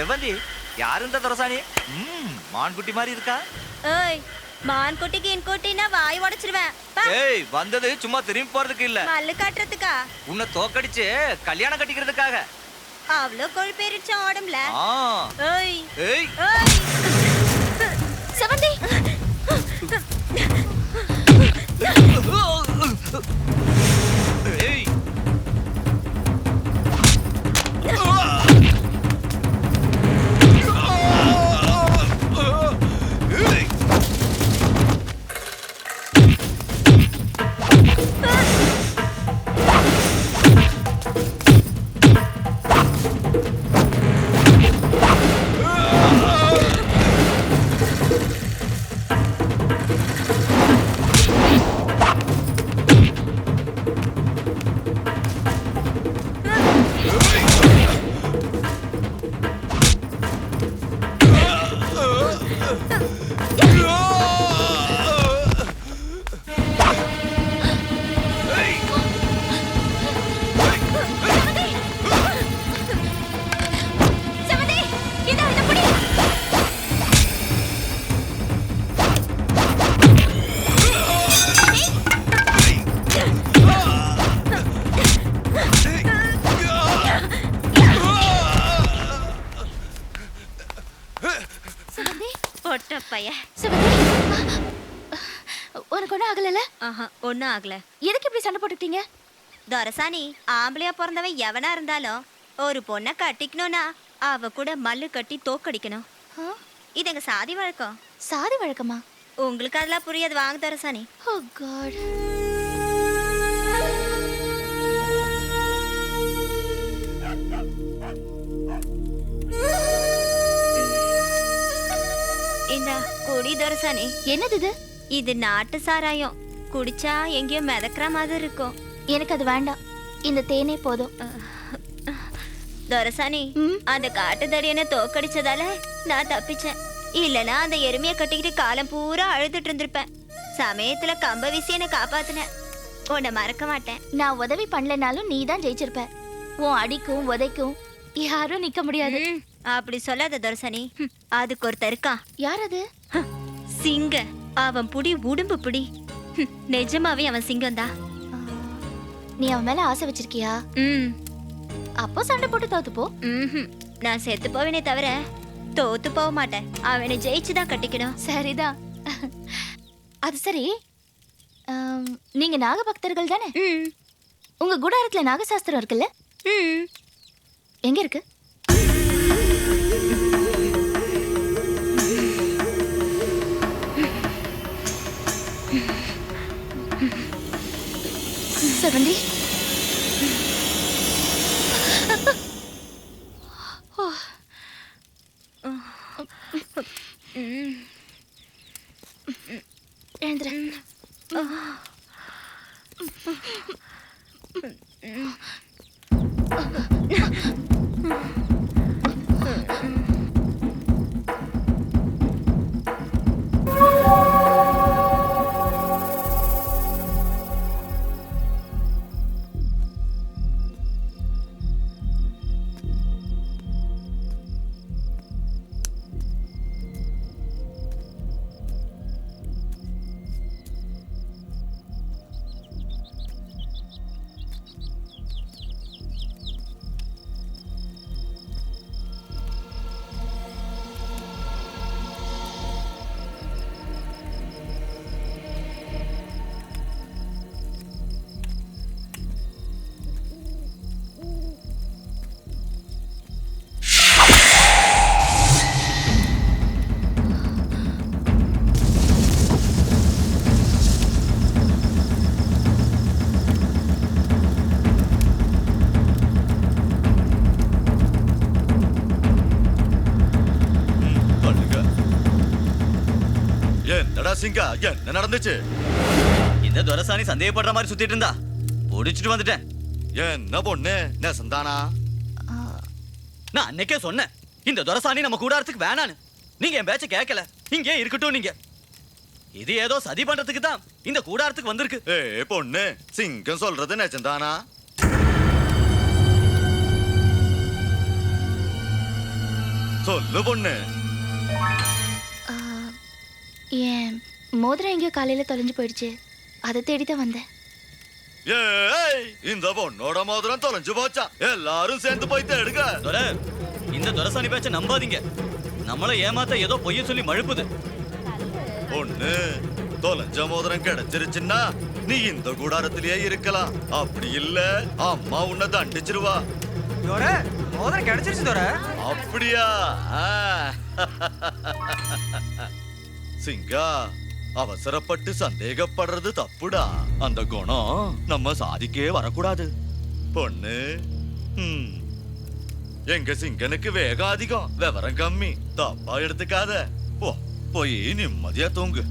செவந்தி யாரு இந்த துரசாணி? மான்குட்டி மாதிரி இருக்கா? ஏய், மான்குட்டிக்கு இன்குட்டினா வாய் உடைச்சிருவேன். ஏய், வந்தது சும்மா திரும்பி போறதுக்கு இல்ல, மல்லு காட்டுறதுக்கா? உன்னை தோக்கடிச்சு கல்யாணம் கட்டிக்கிறதுக்காக. அவ்ளோ கொழுப்பேறிச்ச ஓடும்ல. ஏய் ஏய் ஏய், செவந்தி ஏய் உனக்கு ஒன்னும் ஆகல? ஒன்னும் ஆகல. எதுக்கு இப்படி சண்டை போட்டுக்கிட்டீங்க? துரசாணி ஆம்பளையா பிறந்தவன் எவனா இருந்தாலும் ஒரு பொண்ணை கட்டிக்கணும்னா அவ கூட மல்லு கட்டி தோக்கடிக்கணும். இது எங்க சாதி வழக்கம். சாதி வழக்கமா? உங்களுக்கு அதெல்லாம் புரியாது. வாங்க துரசாணி. ஓ காட். இந்த குடி துரசாணி. என்னது இது? இது நாட்டு சாராயம். குடிச்சா எங்கேயோ மிதக்கிற மாதிரி இருக்கும். எனக்கு அது வேண்டாம், இந்த தேனே போதும். துரசாணி, அந்த காட்டுத்தடியனை தோக்கடிச்சதால நான் தப்பிச்சேன். இல்லனா அந்த எருமையை கட்டிக்கிட்டு காலம் பூரா அழுதுட்டு இருந்திருப்பேன். சமயத்துல கம்ப வீசி என்ன காப்பாத்தின. உன்னை மறக்க மாட்டேன். நான் உதவி பண்ணலனாலும் நீ தான் ஜெயிச்சிருப்ப. உன் அடிக்கும் உதைக்கும் யாரும் நிக்க முடியாது. அப்படி சொல்லாத துரசாணி. அதுக்கு ஒருத்தர் இருக்கான். யார் அது? சிங்க. அவன் புடி உடும்பு புடி. நிஜமாவே அவன் சிங்கம்தான். நீ அவன் மேல ஆசை வச்சிருக்கியா? அப்போ சண்டை போட்டு தோத்து போ. நான் செத்து போவேனே தவிர தோத்து போக மாட்டேன். அவனை ஜெயிச்சுதான் கட்டிக்கணும். சரிதான். அது சரி, நீங்க நாக பக்தர்கள் தானே? உங்க குடாரத்துல நாகசாஸ்திரம் இருக்குல்ல? எங்க இருக்கு? செவந்தி, எழுந்துரு. சிங்கா, என்ன நடந்துச்சு? இந்த துரசாணி சந்தேகப்படுற மாதிரி சுத்திட்டு இருந்தா ஓடிச்சிட்டு வந்துட்டேன். என்ன பொண்ணு நெசந்தானா? நான் அன்னைக்கே சொன்னேன் இந்த துரசாணி நம்ம கூடாரத்துக்கு வேணான்னு. நீங்க என் பேச்ச கேட்கல. இங்கே இருக்கட்டும். நீங்க இது ஏதோ சதி பண்றதுக்கு தான் இந்த கூடாரத்துக்கு வந்திருக்கு. பொண்ணு, சிங்கம் சொல்றது நெசந்தானா? சொல்லு பொண்ணு. என் மோதிரம் எங்கேயோ காலையில தொலைஞ்சு போயிடுச்சு. அதை தேடிதான் வந்தேன். ஏய், இந்த பொண்ணோட மோதிரம் தொலைஞ்சு போச்சா? எல்லாரும் சேர்ந்து போய் தேடுங்க. துரை, இந்த துரசாணி பேச்ச நம்பாதீங்க. நம்மள ஏமாத்த ஏதோ பொய்ய சொல்லி மழுப்புது. பொண்ணு, தொலைஞ்ச மோதிரம் கிடைச்சிருச்சுன்னா நீ இந்த கூடாரத்திலேயே இருக்கலாம். அப்படி இல்ல அம்மா உன்னை தண்டிச்சிருவா. மோதிரம் கிடைச்சிருச்சு தோற. அப்படியா? சிங்கா, அவசரப்பட்டு சந்தேகப்படுறது தப்புடா. அந்த குணம் நம்ம சாதிக்கே வரக்கூடாது. பொண்ணு, எங்க சிங்கனுக்கு வேகம் அதிகம், விவரம் கம்மி. தப்பா எடுத்துக்காத. போ, போய் நிம்மதியா தூங்கு.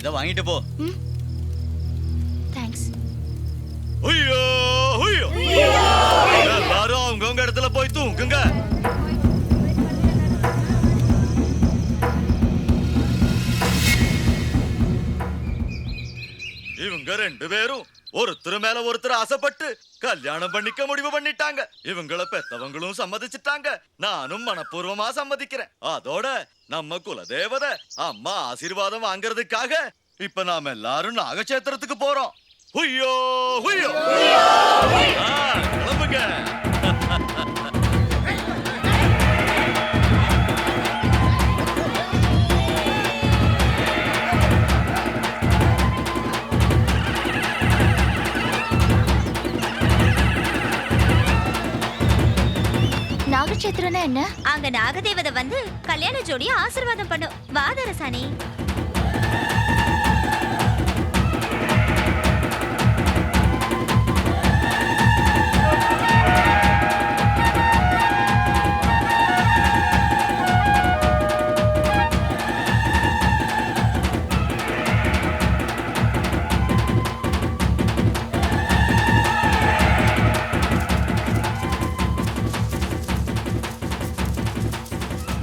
இத வாங்கிட்டு போ. தேங்க்ஸ். ஐயோ ஐயோ, எல்லாரும் அவங்கவங்க இடத்துல போய் தூங்குங்க. இவங்க ரெண்டு பேரும் ஒருத்தர் மேல ஒருத்தர் ஆசைப்பட்டு கல்யாணம் பண்ணிக்க முடிவு பண்ணிட்டாங்க. இவங்கள பெத்தவங்களும் சம்மதிச்சிட்டாங்க. நானும் மனப்பூர்வமா சம்மதிக்கிறேன். அதோட நம்ம குலதேவதை அம்மா ஆசீர்வாதம் வாங்குறதுக்காக இப்ப நாம எல்லாரும் நாகச்சேத்திரத்துக்கு போறோம். ஹுய்யோ ஹுய்யோ, கிளம்புங்க. நாகச்சேத்திரம்னா என்ன? அங்க நாகதேவதை வந்து கல்யாண ஜோடிய ஆசீர்வாதம் பண்ணும். வா துரசாணி.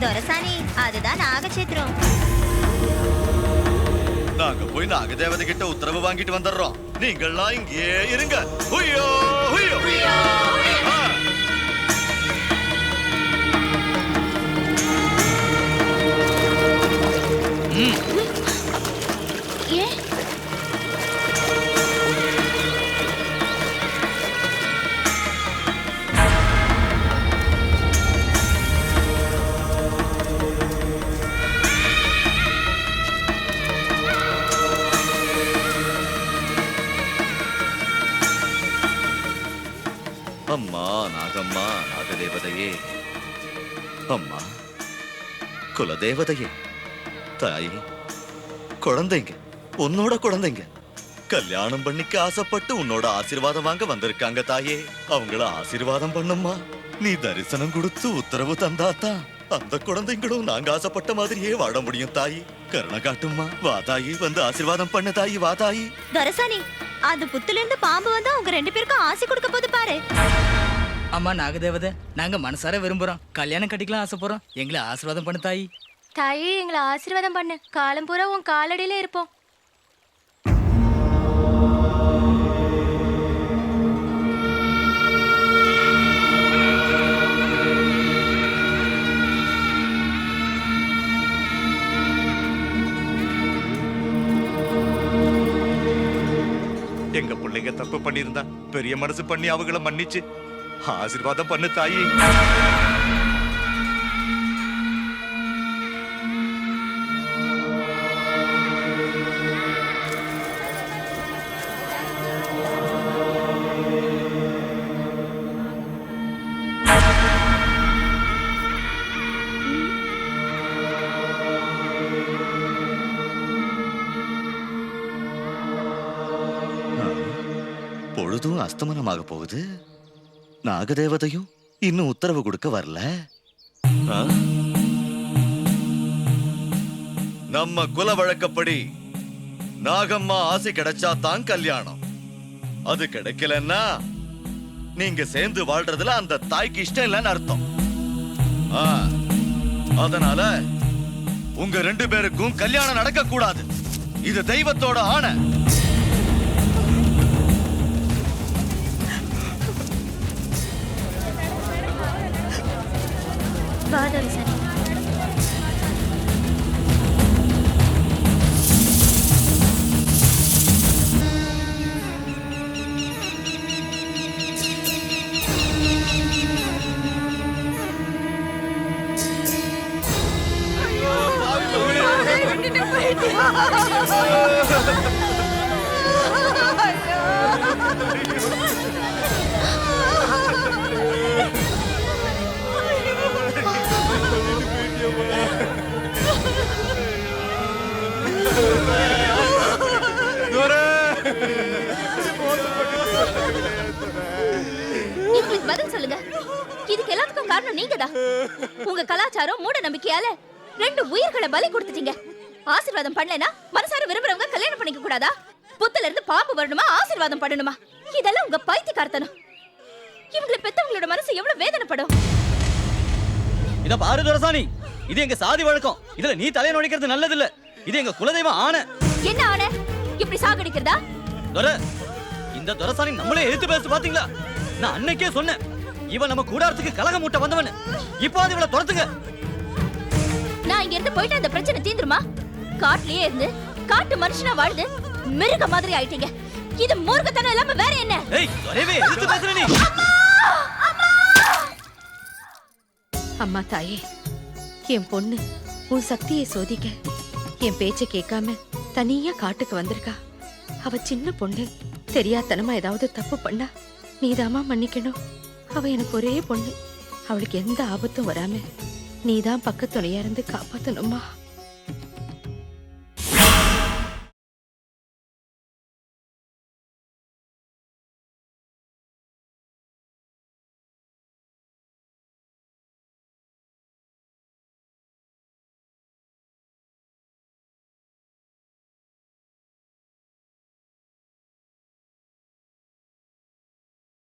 துரசாணி, அதுதான் நாகச்சேத்திரம். நாங்க போய் நாகதேவதை கிட்ட உத்தரவு வாங்கிட்டு வந்துடுறோம். நீங்கள்லாம் இங்கே இருங்க. ஹுய்யோ ஹுய்யோ. ஏன்? அம்மா நாகம்மா, நாகதேவதையே, அம்மா குலதேவதையே, தாயே, குழந்தைங்க, உன்னோட குழந்தைங்க கல்யாணம் பண்ணிக்க ஆசைப்பட்டு உன்னோட ஆசீர்வாதம் வாங்க வந்திருக்காங்க தாயே. அவங்கள ஆசீர்வாதம் பண்ணும்மா. நீ தரிசனம் கொடுத்து உத்தரவு தந்தாதான் அந்த குழந்தைங்களும் நாங்க ஆசைப்பட்ட மாதிரியே வாழ முடியும் தாயி. கருணை காட்டும்மா. வா தாயி, வந்து ஆசீர்வாதம் பண்ண தாயி. வா தாயி. துரசாணி, அந்த புத்துல இருந்து பாம்பு வந்து அவங்க ரெண்டு பேருக்கும் ஆசை கொடுக்க போது பாரு. அம்மா நாகதேவதை, நாங்க மனசார விரும்புறோம். கல்யாணம் கட்டிக்கலாம் ஆசைப்படுறோம். எங்களை ஆசீர்வாதம் பண்ணு தாயி. தாயே, எங்களை ஆசீர்வாதம் பண்ணு. காலம் பூரா உன் காலடியில இருப்போம். எங்க பிள்ளைங்க தப்பு பண்ணிருந்தா பெரிய மனசு பண்ணி அவங்கள மன்னிச்சு ஆசீர்வாதம் பண்ணு தாயி. பொழுதும் அஸ்தமனமாக போகுது. நாகதேவதையும் இன்னும் உத்தரவு கொடுக்க வரல. நம்ம குல வழக்கப்படி நாகம்மா ஆசை கிடைச்சா தான் கல்யாணம். அது கிடைக்கலன்னா நீங்க சேர்ந்து வாழ்றதுல அந்த தாய்க்கு இஷ்டம் இல்லைன்னு அர்த்தம். அதனால உங்க ரெண்டு பேருக்கும் கல்யாணம் நடக்க கூடாது. இது தெய்வத்தோட ஆணை. வா துரசாணி. எங்களுக்கு பதில் சொல்லுங்க. இதுக்கு எல்லாத்துக்கும் காரணம் நீங்கதான். உங்க கலாச்சாரம் மூட நம்பிக்கையால 2 உயிர்களை பலி கொடுத்துட்டீங்க. ஆசீர்வாதம் பண்ணலனா மனசார விரும்புறவங்க கல்யாணம் பண்ணிக்க கூடாதா? புத்துல இருந்து பாம்பு வரணுமா, ஆசீர்வாதம் பண்ணணுமா? இதெல்லாம் உங்க பைத்தியக்காரத்தனம். இவங்களை பெத்தவங்களோட மனசு எவ்வளவு வேதனைப்படும். இத பாரு துரசாணி, இது எங்க சாதி வழக்கம். இதுல நீ தலைய நுழைக்கிறது நல்லது இல்ல. இது எங்க குலதெய்வம் ஆணை. என்ன ஆணை? இப்படி சாகடிக்கிறதா? துரை, இந்த துரசாணி நம்மளே எதிர்த்து பேசு பாத்தீங்களா? நான் அன்னைக்கே சொன்னேன், இவன் நம்ம கூடாரத்துக்கு கலகம் மூட்ட வந்தவன். இப்போ அது இவளை துரத்துங்க. நான் இங்க இருந்து போயிட்டு அந்த பிரச்சனை தீந்துருமா? காட்டுலயே இருந்து காட்டு மனுஷனா வாழ்ந்து மிருக மாதிரி ஆயிட்டீங்க. இது மூர்க்கத்தனம் இல்லாம வேற என்ன? ஏய், துரைவே எதிர்த்து பேசுற நீ. அம்மா தாயே, என் பொண்ணு உன் சக்தியை சோதிக்க என் பேச்ச கேட்காம தனியா காட்டுக்கு வந்திருக்கா. அவ சின்ன பொண்ணு, தெரியாதனமா ஏதாவது தப்பு பண்ணா நீதாமா மன்னிக்கணும். அவ எனக்கு ஒரே பொண்ணு. அவளுக்கு எந்த ஆபத்தும் வராம நீதான் பக்கத்துணையா இருந்து காப்பாத்தணுமா.